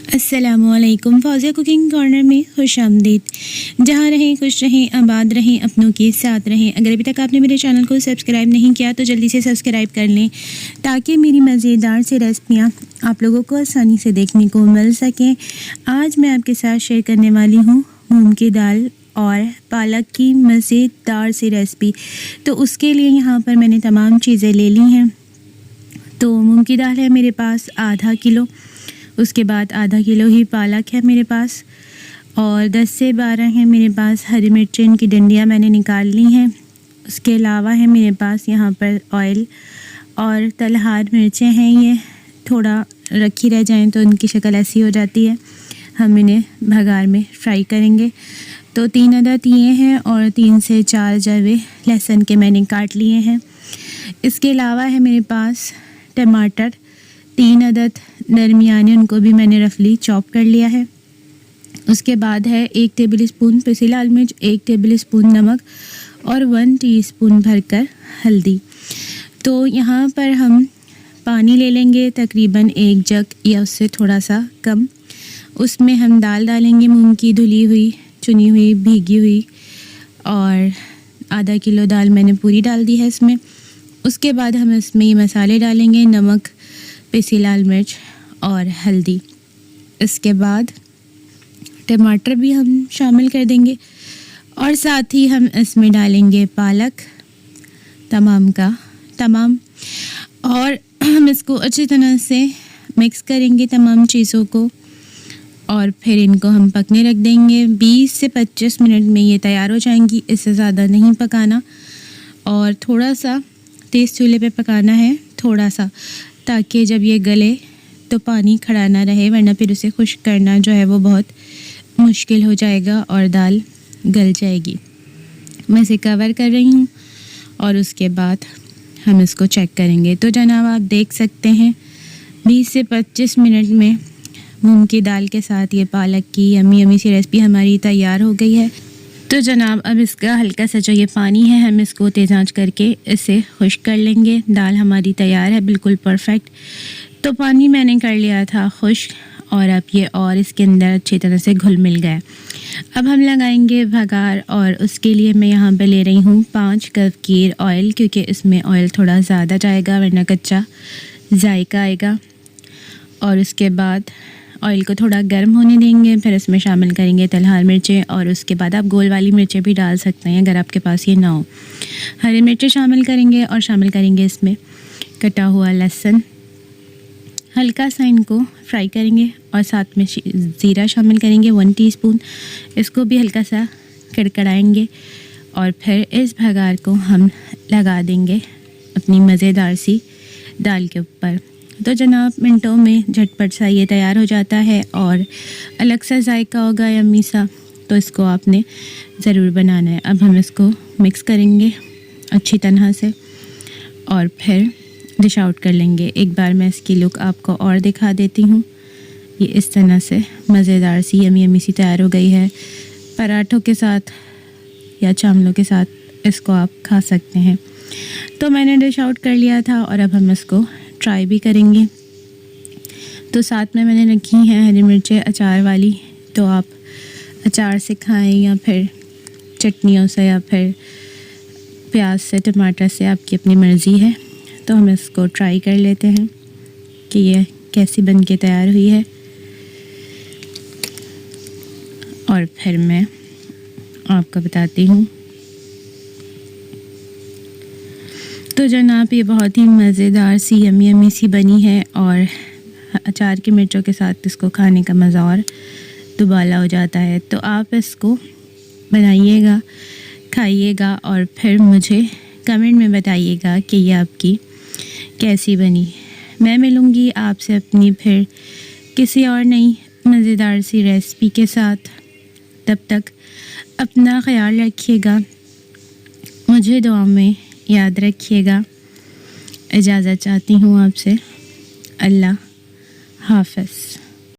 अस्सलामुअलैकुम। Fauzia cooking corner में खुश आमदीद। जहाँ रहें खुश रहें, आबाद रहें, अपनों के साथ रहें। अगर अभी तक आपने मेरे चैनल को सब्सक्राइब नहीं किया तो जल्दी से सब्सक्राइब कर लें ताकि मेरी मज़ेदार सी रेसिपियाँ आप लोगों को आसानी से देखने को मिल सकें। आज मैं आपके साथ शेयर करने वाली हूँ मूंग की दाल और पालक की मज़ेदार सी रेसिपी। तो उसके लिए यहाँ पर मैंने तमाम चीज़ें ले ली हैं। तो मूंग की दाल है मेरे पास आधा किलो, उसके बाद आधा किलो ही पालक है मेरे पास, और 10 से 12 हैं मेरे पास हरी मिर्च, इनकी डंडियाँ मैंने निकाल ली हैं। उसके अलावा है मेरे पास यहाँ पर ऑयल और तलहार मिर्चें हैं। ये थोड़ा रखी रह जाएं तो इनकी शक्ल ऐसी हो जाती है, हम इन्हें भगार में फ्राई करेंगे। तो 3 अदद ये हैं और 3 से 4 जवे लहसुन के मैंने काट लिए हैं। इसके अलावा है मेरे पास टमाटर 3 अदद दरमियाने, उनको भी मैंने रफली चॉप कर लिया है। उसके बाद है 1 टेबलस्पून पिसी लाल मिर्च, 1 टेबलस्पून नमक और 1 टीस्पून भरकर हल्दी। तो यहाँ पर हम पानी ले लेंगे तकरीबन 1 जग या उससे थोड़ा सा कम। उसमें हम दाल डालेंगे, मूंग की धुली हुई, चुनी हुई, भीगी हुई, और आधा किलो दाल मैंने पूरी डाल दी है इसमें। उसके बाद हम इसमें ये मसाले डालेंगे, नमक, पिसी लाल मिर्च और हल्दी। इसके बाद टमाटर भी हम शामिल कर देंगे और साथ ही हम इसमें डालेंगे पालक तमाम का तमाम, और हम इसको अच्छी तरह से मिक्स करेंगे तमाम चीज़ों को, और फिर इनको हम पकने रख देंगे। 20 से 25 मिनट में ये तैयार हो जाएंगी, इससे ज़्यादा नहीं पकाना, और थोड़ा सा तेज़ चूल्हे पे पकाना है थोड़ा सा, ताकि जब ये गले तो पानी खड़ा ना रहे, वरना फिर उसे खुश्क करना जो है वो बहुत मुश्किल हो जाएगा और दाल गल जाएगी। मैं इसे कवर कर रही हूँ और उसके बाद हम इसको चेक करेंगे। तो जनाब आप देख सकते हैं 20 से 25 मिनट में मूंग की दाल के साथ ये पालक की यमी यमी सी रेसिपी हमारी तैयार हो गई है। तो जनाब अब इसका हल्का सा जो ये पानी है हम इसको तेज़ आंच करके इसे खुश्क कर लेंगे। दाल हमारी तैयार है बिल्कुल परफेक्ट। तो पानी मैंने कर लिया था खुश्क, और अब ये और इसके अंदर अच्छी तरह से घुल मिल गया। अब हम लगाएंगे भगार, और उसके लिए मैं यहाँ पे ले रही हूँ 5 कप कीर ऑयल, क्योंकि इसमें ऑयल थोड़ा ज़्यादा जाएगा वरना कच्चा जायका आएगा। और उसके बाद ऑयल को थोड़ा गर्म होने देंगे, फिर इसमें शामिल करेंगे तलहार मिर्चें, और उसके बाद आप गोल वाली मिर्चें भी डाल सकते हैं अगर आपके पास ये ना हो। हरी मिर्चें शामिल करेंगे और शामिल करेंगे इसमें कटा हुआ लहसुन। हल्का सा इनको फ्राई करेंगे और साथ में ज़ीरा शामिल करेंगे 1 टीस्पून। इसको भी हल्का सा कड़कड़ाएंगे और फिर इस भगार को हम लगा देंगे अपनी मज़ेदार सी दाल के ऊपर। तो जनाब मिनटों में झटपट सा ये तैयार हो जाता है और अलग सा जायका होगा यम्मी सा। तो इसको आपने ज़रूर बनाना है। अब हम इसको मिक्स करेंगे अच्छी तरह से और फिर डिश आउट कर लेंगे। एक बार मैं इसकी लुक आपको और दिखा देती हूँ। ये इस तरह से मज़ेदार सी यमी यमी सी तैयार हो गई है। पराठों के साथ या चावलों के साथ इसको आप खा सकते हैं। तो मैंने डिश आउट कर लिया था और अब हम इसको ट्राई भी करेंगे। तो साथ में मैंने रखी हैं हरी मिर्चें अचार वाली, तो आप अचार से खाएं या फिर चटनियों से या फिर प्याज से, टमाटर से, आपकी अपनी मर्ज़ी है। तो हम इसको ट्राई कर लेते हैं कि ये कैसी बन के तैयार हुई है, और फिर मैं आपको बताती हूँ। तो जनाब ये बहुत ही मज़ेदार सी यमी यमी सी बनी है, और अचार की मिर्चों के साथ इसको खाने का मज़ा और दुबाला हो जाता है। तो आप इसको बनाइएगा, खाइएगा, और फिर मुझे कमेंट में बताइएगा कि ये आपकी कैसी बनी। मैं मिलूँगी आपसे अपनी फिर किसी और नई मज़ेदार सी रेसिपी के साथ। तब तक अपना ख्याल रखिएगा, मुझे दुआ में याद रखिएगा। इजाज़त चाहती हूँ आपसे। अल्लाह हाफ़िज़।